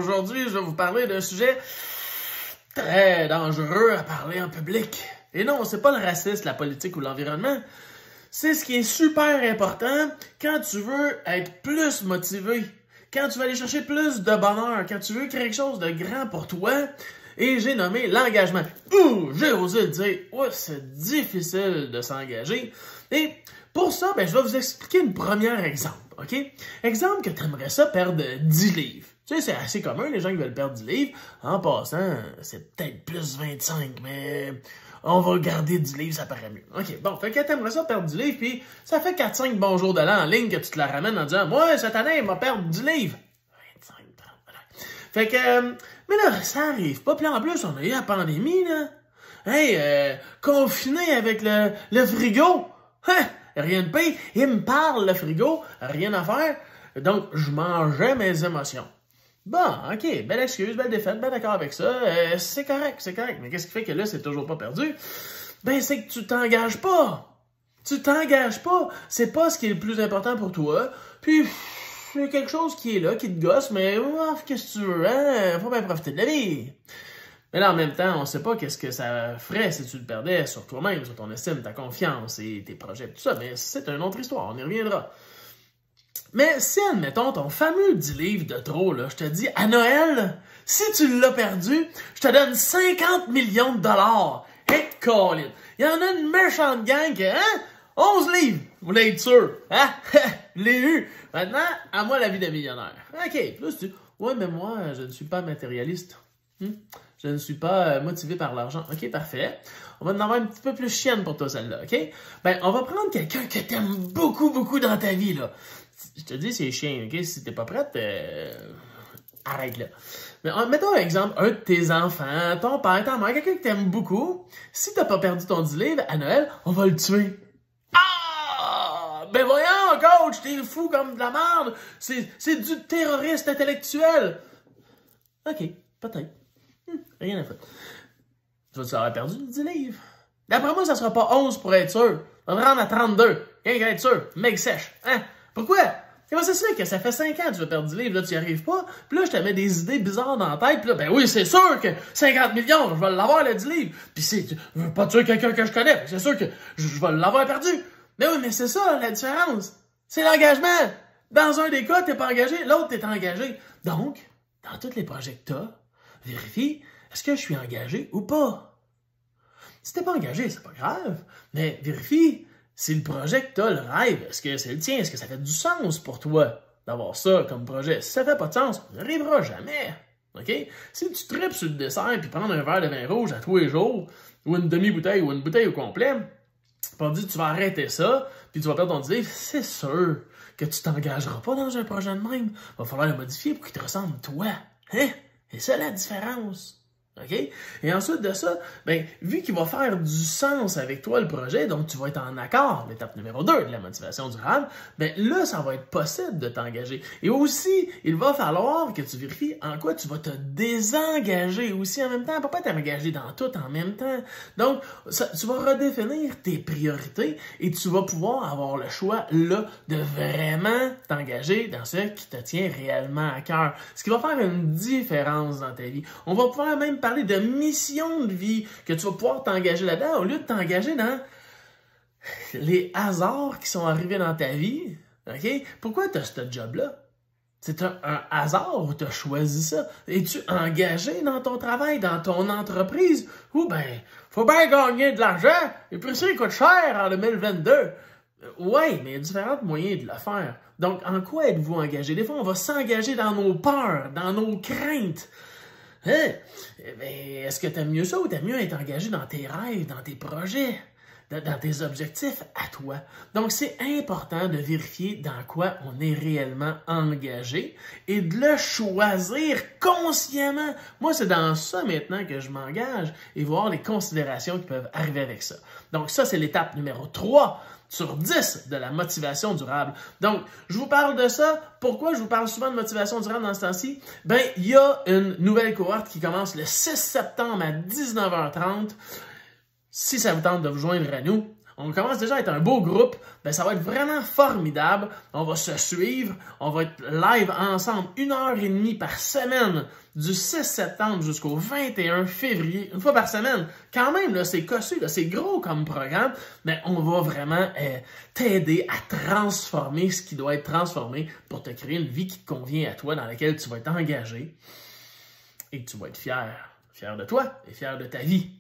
Aujourd'hui, je vais vous parler d'un sujet très dangereux à parler en public. Et non, c'est pas le racisme, la politique ou l'environnement. C'est ce qui est super important quand tu veux être plus motivé, quand tu veux aller chercher plus de bonheur, quand tu veux créer quelque chose de grand pour toi. Et j'ai nommé l'engagement. J'ai osé le dire. C'est difficile de s'engager. Et pour ça, je vais vous expliquer un premier exemple. OK? Exemple que tu aimerais ça perdre 10 livres. Tu sais, c'est assez commun, les gens qui veulent perdre 10 livres. En passant, c'est peut-être plus 25, mais on va garder 10 livres, ça paraît mieux. OK, bon, fait que t'aimerais ça perdre 10 livres, puis ça fait 4-5 bons jours de l'an en ligne que tu te la ramènes en disant « Moi, cette année, il va perdre 10 livres. » 25, 30, voilà. Fait que, mais là, ça arrive pas. Puis en plus, on a eu la pandémie, là. Hey, confiné avec le frigo. Hein? Rien de pire. Il me parle, le frigo. Rien à faire. Donc, je mangeais mes émotions. Bon, OK, belle excuse, belle défaite, ben d'accord avec ça. C'est correct, c'est correct. Mais qu'est-ce qui fait que là, c'est toujours pas perdu? Ben, c'est que tu t'engages pas. Tu t'engages pas. C'est pas ce qui est le plus important pour toi. Puis, c'est quelque chose qui est là, qui te gosse, mais qu'est-ce que tu veux, hein? Faut bien profiter de la vie. Mais là, en même temps, on sait pas qu'est-ce que ça ferait si tu le perdais sur toi-même, sur ton estime, ta confiance et tes projets, tout ça. Mais c'est une autre histoire, on y reviendra. Mais si, admettons, ton fameux 10 livres de trop, là, je te dis, à Noël, si tu l'as perdu, je te donne 50 millions de dollars. Hey, Colin! Il y en a une méchante gang qui, 11 livres! Vous voulez être sûr? Hein? Je l'ai eu! Maintenant, à moi la vie de millionnaire. OK. Là, tu dis, ouais, mais moi, je ne suis pas matérialiste. Je ne suis pas motivé par l'argent. OK, parfait. On va en avoir un petit peu plus chienne pour toi, celle-là, OK? Ben, on va prendre quelqu'un que t'aimes beaucoup, beaucoup dans ta vie, là. Je te dis, c'est chien, OK? Si t'es pas prête, arrête là. Mais mettons un exemple, un de tes enfants, ton père, ta mère, quelqu'un que t'aimes beaucoup. Si t'as pas perdu ton 10 livres, à Noël, on va le tuer. Ah! Ben voyons, coach, t'es fou comme de la merde. C'est du terroriste intellectuel. OK, peut-être. Rien à faire. Tu vas avoir perdu 10 livres. D'après moi, ça sera pas 11 pour être sûr. On va te rendre à 32. Rien qu'à être sûr. Mec sèche. Hein? Pourquoi? Comment c'est sûr que ça fait 5 ans que tu veux perdre 10 livres, là, tu y arrives pas? Puis là, je te mets des idées bizarres dans la tête, puis là, ben oui, c'est sûr que 50 millions, je vais l'avoir, le 10 livres. Puis je veux pas tuer quelqu'un que je connais, c'est sûr que je vais l'avoir perdu. Mais oui, mais c'est ça, la différence. C'est l'engagement. Dans un des cas, t'es pas engagé, l'autre, t'es engagé. Donc, dans tous les projets que t'as, vérifie, est-ce que je suis engagé ou pas? Si t'es pas engagé, c'est pas grave, mais vérifie si le projet que t'as, le rêve, est-ce que c'est le tien? Est-ce que ça fait du sens pour toi d'avoir ça comme projet? Si ça fait pas de sens, on n'arrivera jamais. OK? Si tu tripes sur le dessert puis prendre un verre de vin rouge à tous les jours, ou une demi-bouteille ou une bouteille au complet, pas dit tu vas arrêter ça, puis tu vas perdre ton 10 livres, c'est sûr que tu t'engageras pas dans un projet de même. Il va falloir le modifier pour qu'il te ressemble toi. Hein? C'est ça la différence. OK? Et ensuite de ça, ben, vu qu'il va faire du sens avec toi le projet, donc tu vas être en accord, l'étape numéro 2 de la motivation durable, ben là, ça va être possible de t'engager. Et aussi, il va falloir que tu vérifies en quoi tu vas te désengager aussi en même temps. On peut pas t'engager dans tout en même temps. Donc, tu vas redéfinir tes priorités et tu vas pouvoir avoir le choix, là, de vraiment t'engager dans ce qui te tient réellement à cœur. Ce qui va faire une différence dans ta vie. On va pouvoir même parler de mission de vie, que tu vas pouvoir t'engager là-dedans au lieu de t'engager dans les hasards qui sont arrivés dans ta vie. OK? Pourquoi tu as ce job-là? C'est un hasard ou tu as choisi ça? Es-tu engagé dans ton travail, dans ton entreprise? Ou faut bien gagner de l'argent, et puis ça, il coûte cher en 2022. Oui, mais il y a différents moyens de le faire. Donc, en quoi êtes-vous engagé? Des fois, on va s'engager dans nos peurs, dans nos craintes. Hein? Est-ce que t'aimes mieux ça ou t'aimes mieux être engagé dans tes rêves, dans tes projets, dans tes objectifs à toi? Donc, c'est important de vérifier dans quoi on est réellement engagé et de le choisir consciemment. Moi, c'est dans ça maintenant que je m'engage et voir les considérations qui peuvent arriver avec ça. Donc, ça, c'est l'étape numéro 3 sur 10 de la motivation durable. Donc, je vous parle de ça. Pourquoi je vous parle souvent de motivation durable dans ce temps-ci? Ben, il y a une nouvelle cohorte qui commence le 6 septembre à 19h30. Si ça vous tente de vous joindre à nous, on commence déjà à être un beau groupe, ben ça va être vraiment formidable. On va se suivre, on va être live ensemble 1h30 par semaine, du 6 septembre jusqu'au 21 février, une fois par semaine. Quand même, là, c'est cossu, là, c'est gros comme programme, mais on va vraiment t'aider à transformer ce qui doit être transformé pour te créer une vie qui te convient à toi, dans laquelle tu vas être engagé et que tu vas être fier de toi et fier de ta vie.